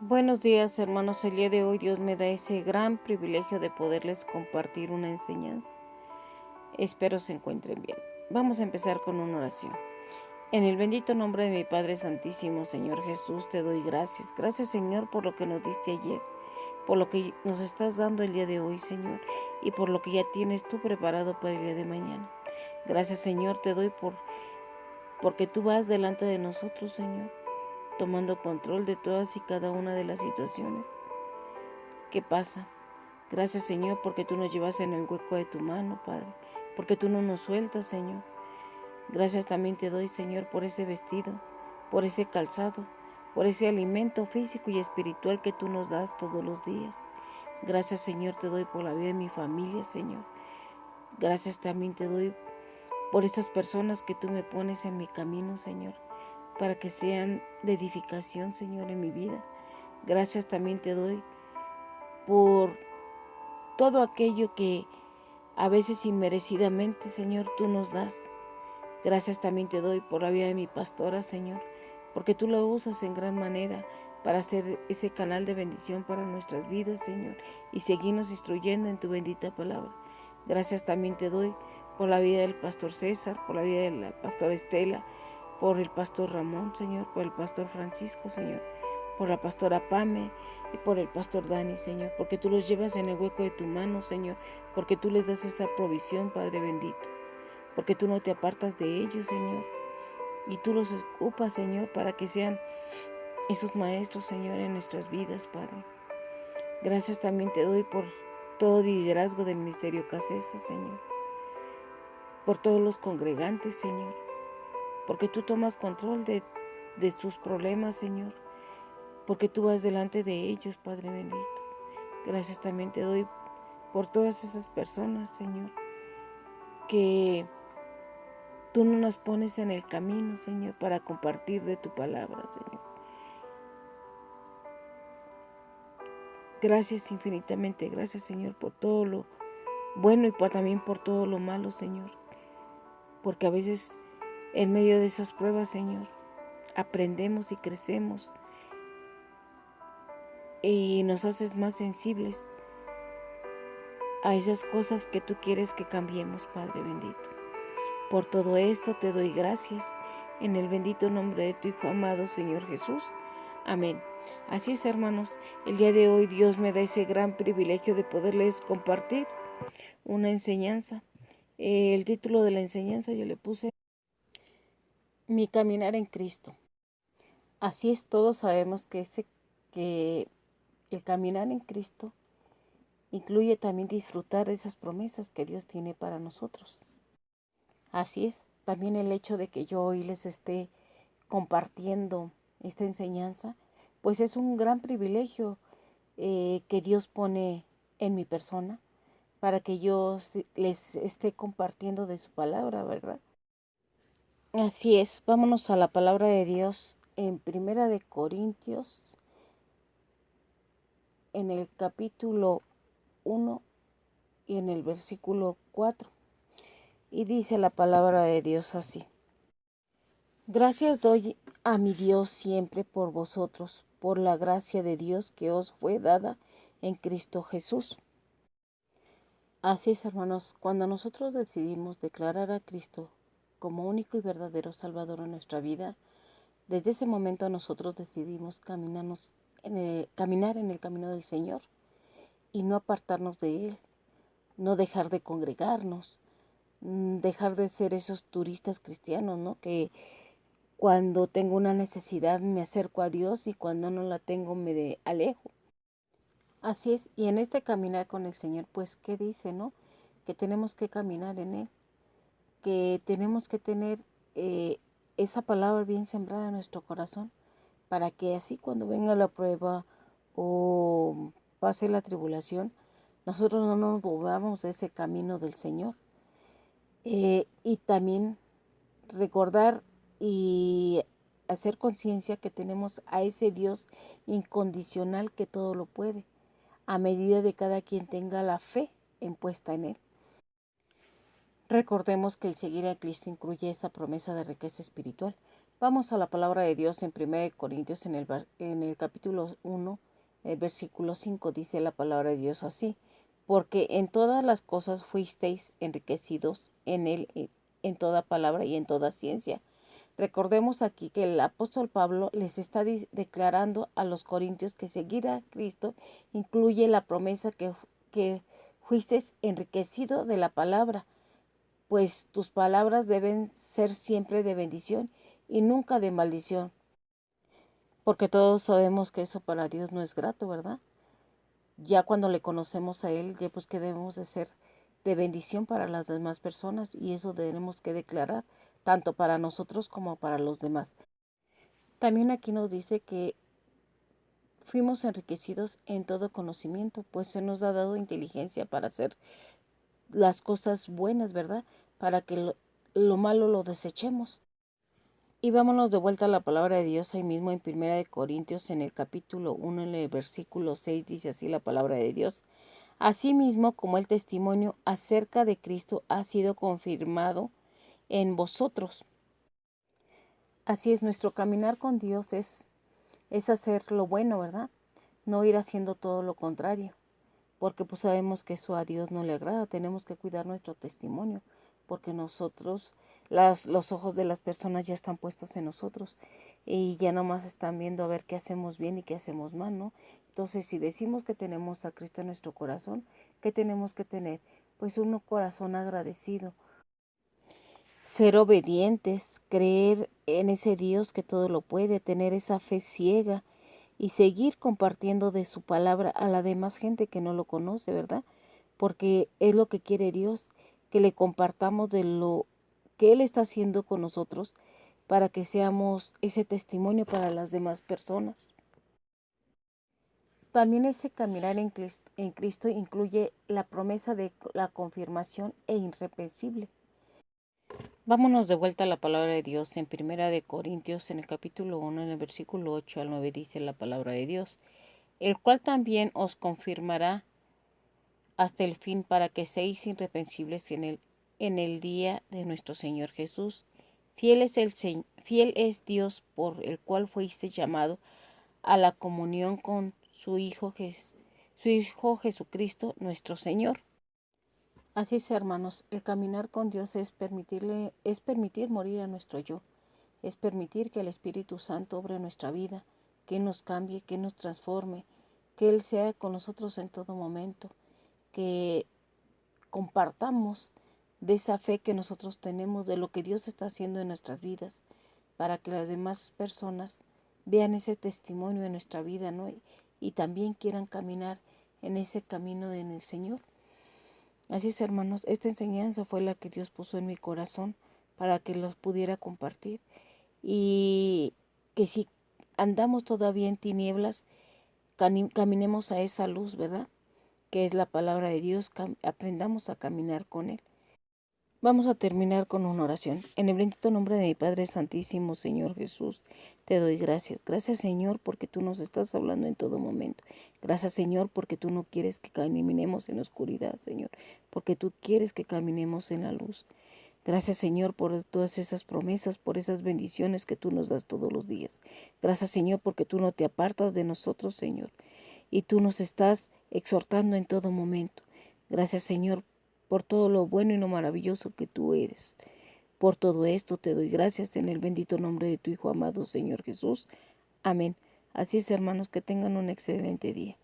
Buenos días, hermanos. El día de hoy Dios me da ese gran privilegio de poderles compartir una enseñanza. Espero se encuentren bien. Vamos a empezar con una oración. En el bendito nombre de mi Padre Santísimo, Señor Jesús, te doy gracias. Gracias, Señor, por lo que nos diste ayer, por lo que nos estás dando el día de hoy, Señor, y por lo que ya tienes tú preparado para el día de mañana. Gracias, Señor, te doy porque tú vas delante de nosotros, Señor, tomando control de todas y cada una de las situaciones que pasan. Gracias, Señor, porque tú nos llevas en el hueco de tu mano, Padre, porque tú no nos sueltas, Señor. Gracias también te doy, Señor, por ese vestido, por ese calzado, por ese alimento físico y espiritual que tú nos das todos los días. Gracias, Señor, te doy por la vida de mi familia, Señor. Gracias también te doy por esas personas que tú me pones en mi camino, Señor, para que sean de edificación, Señor, en mi vida. Gracias también te doy por todo aquello que a veces inmerecidamente, Señor, tú nos das. Gracias también te doy por la vida de mi pastora, Señor, porque tú la usas en gran manera para hacer ese canal de bendición para nuestras vidas, Señor, y seguirnos instruyendo en tu bendita palabra. Gracias también te doy por la vida del pastor César, por la vida de la pastora Estela, por el pastor Ramón, Señor, por el pastor Francisco, Señor, por la pastora Pame y por el pastor Dani, Señor, porque tú los llevas en el hueco de tu mano, Señor, porque tú les das esa provisión, Padre bendito, porque tú no te apartas de ellos, Señor, y tú los ocupas, Señor, para que sean esos maestros, Señor, en nuestras vidas, Padre. Gracias también te doy por todo el liderazgo del Ministerio Casesa, Señor, por todos los congregantes, Señor, porque tú tomas control de sus problemas, Señor, porque tú vas delante de ellos, Padre bendito. Gracias también te doy por todas esas personas, Señor, que tú no nos pones en el camino, Señor, para compartir de tu palabra, Señor. Gracias infinitamente, gracias, Señor, por todo lo bueno y también por todo lo malo, Señor, porque a veces en medio de esas pruebas, Señor, aprendemos y crecemos y nos haces más sensibles a esas cosas que tú quieres que cambiemos, Padre bendito. Por todo esto te doy gracias en el bendito nombre de tu Hijo amado, Señor Jesús. Amén. Así es, hermanos, el día de hoy Dios me da ese gran privilegio de poderles compartir una enseñanza. El título de la enseñanza yo le puse Mi caminar en Cristo. Así es, todos sabemos que el caminar en Cristo incluye también disfrutar de esas promesas que Dios tiene para nosotros. Así es, también el hecho de que yo hoy les esté compartiendo esta enseñanza, pues es un gran privilegio que Dios pone en mi persona para que yo les esté compartiendo de su palabra, ¿verdad? Así es, vámonos a la palabra de Dios en Primera de Corintios, en el capítulo 1 y en el versículo 4. Y dice la palabra de Dios así. Gracias doy a mi Dios siempre por vosotros, por la gracia de Dios que os fue dada en Cristo Jesús. Así es, hermanos, cuando nosotros decidimos declarar a Cristo como único y verdadero Salvador en nuestra vida, desde ese momento nosotros decidimos caminar en el camino del Señor y no apartarnos de Él, no dejar de congregarnos, dejar de ser esos turistas cristianos, ¿no? Que cuando tengo una necesidad me acerco a Dios y cuando no la tengo me alejo. Así es, y en este caminar con el Señor, pues, ¿qué dice, no? Que tenemos que caminar en Él, que tenemos que tener esa palabra bien sembrada en nuestro corazón, para que así cuando venga la prueba o pase la tribulación, nosotros no nos movamos de ese camino del Señor. Y también recordar y hacer conciencia que tenemos a ese Dios incondicional que todo lo puede, a medida de cada quien tenga la fe puesta en Él. Recordemos que el seguir a Cristo incluye esa promesa de riqueza espiritual. Vamos a la palabra de Dios en 1 Corintios en el capítulo 1, el versículo 5, dice la palabra de Dios así: porque en todas las cosas fuisteis enriquecidos en él, en toda palabra y en toda ciencia. Recordemos aquí que el apóstol Pablo les está declarando a los corintios que seguir a Cristo incluye la promesa que fuisteis enriquecido de la palabra, pues tus palabras deben ser siempre de bendición y nunca de maldición, porque todos sabemos que eso para Dios no es grato, ¿verdad? Ya cuando le conocemos a Él, ya pues que debemos de ser de bendición para las demás personas, y eso debemos que declarar tanto para nosotros como para los demás. También aquí nos dice que fuimos enriquecidos en todo conocimiento, pues se nos ha dado inteligencia para hacer las cosas buenas, ¿verdad? Para que lo malo lo desechemos. Y vámonos de vuelta a la palabra de Dios ahí mismo en 1 Corintios, en el capítulo 1, en el versículo 6, dice así la palabra de Dios: asimismo como el testimonio acerca de Cristo ha sido confirmado en vosotros. Así es, nuestro caminar con Dios es hacer lo bueno, ¿verdad? No ir haciendo todo lo contrario, porque pues sabemos que eso a Dios no le agrada. Tenemos que cuidar nuestro testimonio, porque nosotros, los ojos de las personas ya están puestos en nosotros y ya nomás están viendo a ver qué hacemos bien y qué hacemos mal, ¿no? Entonces, si decimos que tenemos a Cristo en nuestro corazón, ¿qué tenemos que tener? Pues un corazón agradecido, ser obedientes, creer en ese Dios que todo lo puede, tener esa fe ciega y seguir compartiendo de su palabra a la demás gente que no lo conoce, ¿verdad? Porque es lo que quiere Dios, que le compartamos de lo que Él está haciendo con nosotros para que seamos ese testimonio para las demás personas. También ese caminar en Cristo incluye la promesa de la confirmación e irreprensible. Vámonos de vuelta a la palabra de Dios en 1 Corintios, en el capítulo 1, en el versículo 8 al 9, dice la palabra de Dios: el cual también os confirmará hasta el fin, para que seáis irreprensibles en el día de nuestro Señor Jesús. Fiel es Dios, por el cual fuisteis llamado a la comunión con su Hijo Jesucristo nuestro Señor. Así es, hermanos, el caminar con Dios es permitir morir a nuestro yo, es permitir que el Espíritu Santo obre en nuestra vida, que nos cambie, que nos transforme, que Él sea con nosotros en todo momento, que compartamos de esa fe que nosotros tenemos, de lo que Dios está haciendo en nuestras vidas, para que las demás personas vean ese testimonio en nuestra vida, ¿no? Y también quieran caminar en ese camino en el Señor. Así es, hermanos, esta enseñanza fue la que Dios puso en mi corazón para que los pudiera compartir, y que si andamos todavía en tinieblas, caminemos a esa luz, ¿verdad? Que es la palabra de Dios, aprendamos a caminar con Él. Vamos a terminar con una oración. En el bendito nombre de mi Padre Santísimo, Señor Jesús, te doy gracias. Gracias, Señor, porque tú nos estás hablando en todo momento. Gracias, Señor, porque tú no quieres que caminemos en la oscuridad, Señor, porque tú quieres que caminemos en la luz. Gracias, Señor, por todas esas promesas, por esas bendiciones que tú nos das todos los días. Gracias, Señor, porque tú no te apartas de nosotros, Señor, y tú nos estás exhortando en todo momento. Gracias, Señor, por todo lo bueno y lo maravilloso que tú eres. Por todo esto te doy gracias en el bendito nombre de tu Hijo amado, Señor Jesús. Amén. Así es, hermanos, que tengan un excelente día.